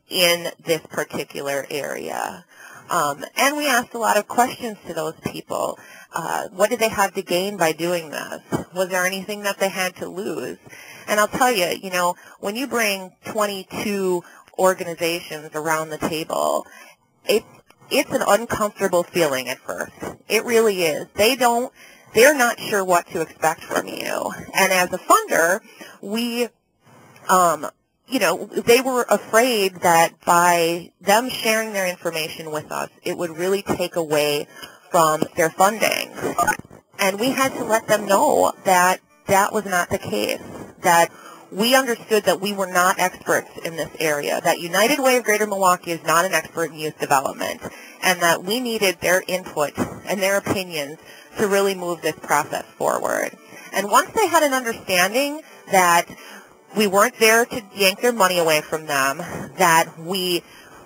in this particular area. And we asked a lot of questions to those people. What did they have to gain by doing this? Was there anything that they had to lose? And I'll tell you, you know, when you bring 22 organizations around the table, it's an uncomfortable feeling at first. It really is. They're not sure what to expect from you. And as a funder, we, you know, they were afraid that by them sharing their information with us, it would really take away from their funding. And we had to let them know that that was not the case, that we understood that we were not experts in this area, that United Way of Greater Milwaukee is not an expert in youth development, and that we needed their input and their opinions to really move this process forward. And once they had an understanding that we weren't there to yank their money away from them, that we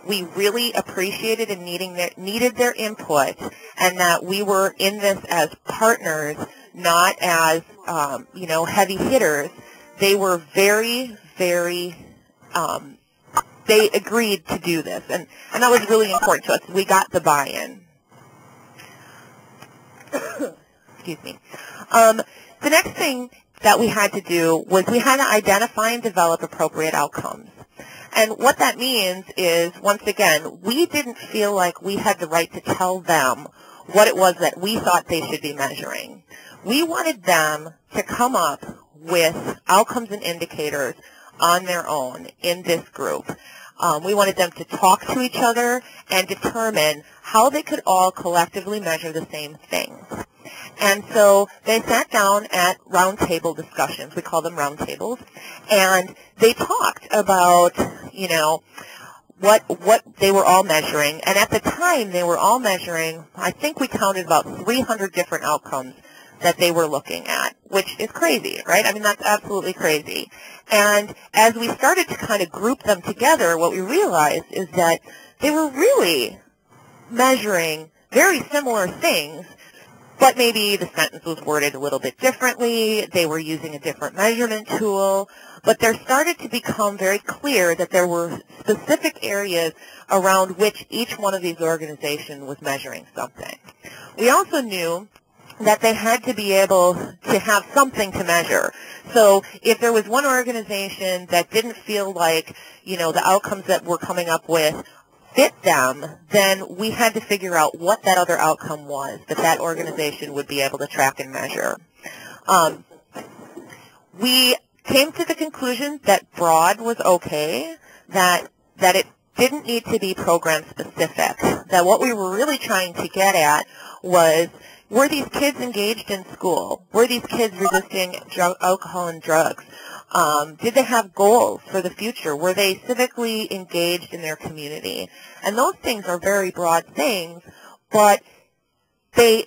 really appreciated and needed their input, and that we were in this as partners, not as you know, heavy hitters, they were very, very, they agreed to do this, and that was really important to us. We got the buy-in. Excuse me. The next thing that we had to do was we had to identify and develop appropriate outcomes. And what that means is, once again, we didn't feel like we had the right to tell them what it was that we thought they should be measuring. We wanted them to come up with outcomes and indicators on their own in this group. We wanted them to talk to each other and determine how they could all collectively measure the same things. And so they sat down at roundtable discussions. We call them roundtables. And they talked about, you know, what they were all measuring. And at the time, they were all measuring, I think we counted about 300 different outcomes that they were looking at, which is crazy, right? I mean, that's absolutely crazy. And as we started to kind of group them together, what we realized is that they were really measuring very similar things, but maybe the sentence was worded a little bit differently. They were using a different measurement tool. But there started to become very clear that there were specific areas around which each one of these organizations was measuring something. We also knew that they had to be able to have something to measure. So if there was one organization that didn't feel like, you know, the outcomes that we're coming up with fit them, then we had to figure out what that other outcome was that that organization would be able to track and measure. We came to the conclusion that broad was okay, that it didn't need to be program specific, that what we were really trying to get at was, were these kids engaged in school? Were these kids resisting alcohol and drugs? Did they have goals for the future? Were they civically engaged in their community? And those things are very broad things, but they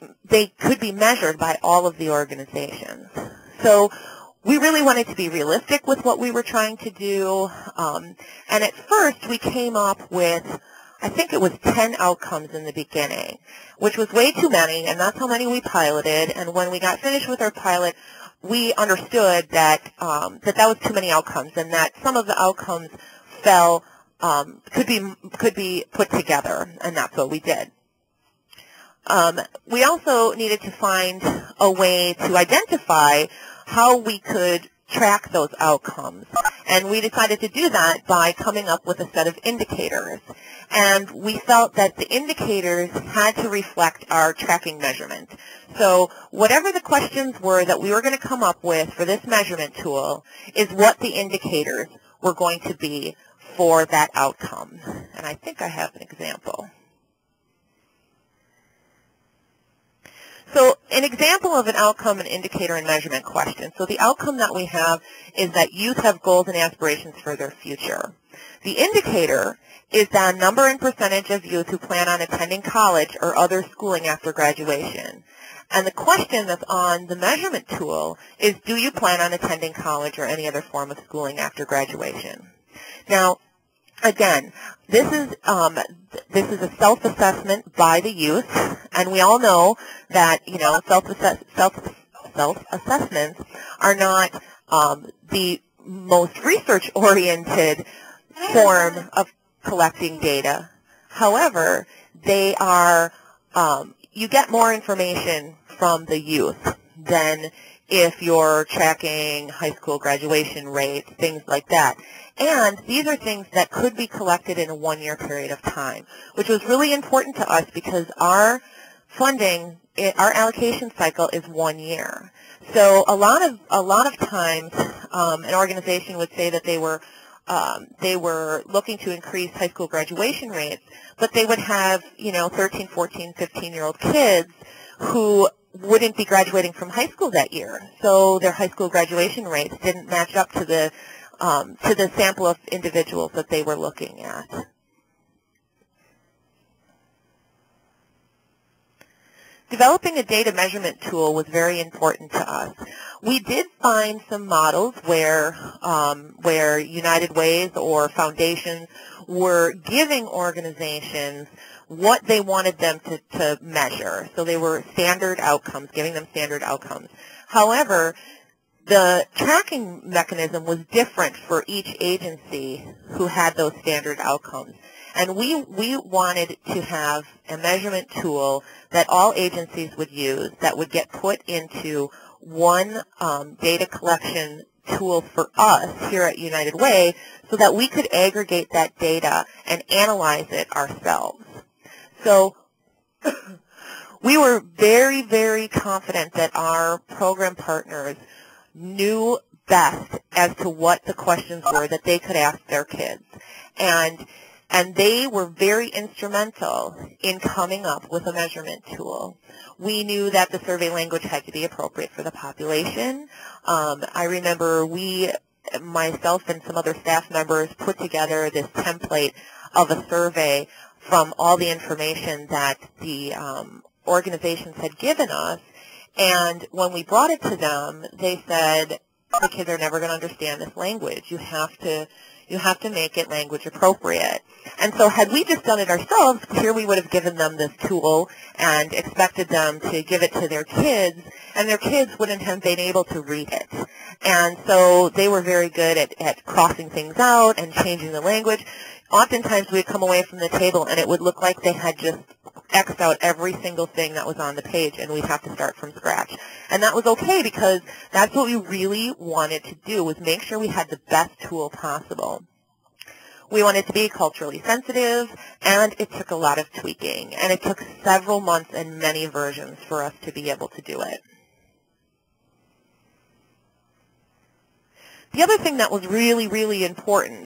could be measured by all of the organizations. So we really wanted to be realistic with what we were trying to do. And at first, we came up with, I think it was 10 outcomes in the beginning, which was way too many, and that's how many we piloted. And when we got finished with our pilot, we understood that that was too many outcomes, and that some of the outcomes fell could be put together, and that's what we did. We also needed to find a way to identify how we could track those outcomes, and we decided to do that by coming up with a set of indicators. And we felt that the indicators had to reflect our tracking measurement. So whatever the questions were that we were going to come up with for this measurement tool is what the indicators were going to be for that outcome. And I think I have an example. So an example of an outcome, an indicator, and measurement question. So the outcome that we have is that youth have goals and aspirations for their future. The indicator is the number and percentage of youth who plan on attending college or other schooling after graduation. And the question that's on the measurement tool is, do you plan on attending college or any other form of schooling after graduation? Now, again, this is a self-assessment by the youth, and we all know that, you know, self-assessments are not the most research-oriented form of collecting data. However, they are, you get more information from the youth than if you're tracking high school graduation rates, things like that. And these are things that could be collected in a one-year period of time, which was really important to us because our funding, our allocation cycle is 1 year. So a lot of times, an organization would say that they were looking to increase high school graduation rates, but they would have, 13, 14, 15-year-old kids who wouldn't be graduating from high school that year. So their high school graduation rates didn't match up to the sample of individuals that they were looking at. Developing a data measurement tool was very important to us. We did find some models where United Ways or foundations were giving organizations what they wanted them to measure. So they were standard outcomes, giving them standard outcomes. However, the tracking mechanism was different for each agency who had those standard outcomes. And we wanted to have a measurement tool that all agencies would use that would get put into one data collection tool for us here at United Way so that we could aggregate that data and analyze it ourselves. So we were very, very confident that our program partners knew best as to what the questions were that they could ask their kids. And they were very instrumental in coming up with a measurement tool. We knew that the survey language had to be appropriate for the population. I remember myself and some other staff members put together this template of a survey from all the information that the organizations had given us. And when we brought it to them, they said, the kids are never going to understand this language. You have to make it language appropriate. And so had we just done it ourselves, here we would have given them this tool and expected them to give it to their kids, and their kids wouldn't have been able to read it. And so they were very good at crossing things out and changing the language. Oftentimes we'd come away from the table and it would look like they had just X'd out every single thing that was on the page, and we'd have to start from scratch. And that was okay because that's what we really wanted to do, was make sure we had the best tool possible. We wanted to be culturally sensitive, and it took a lot of tweaking. And it took several months and many versions for us to be able to do it. The other thing that was really, really important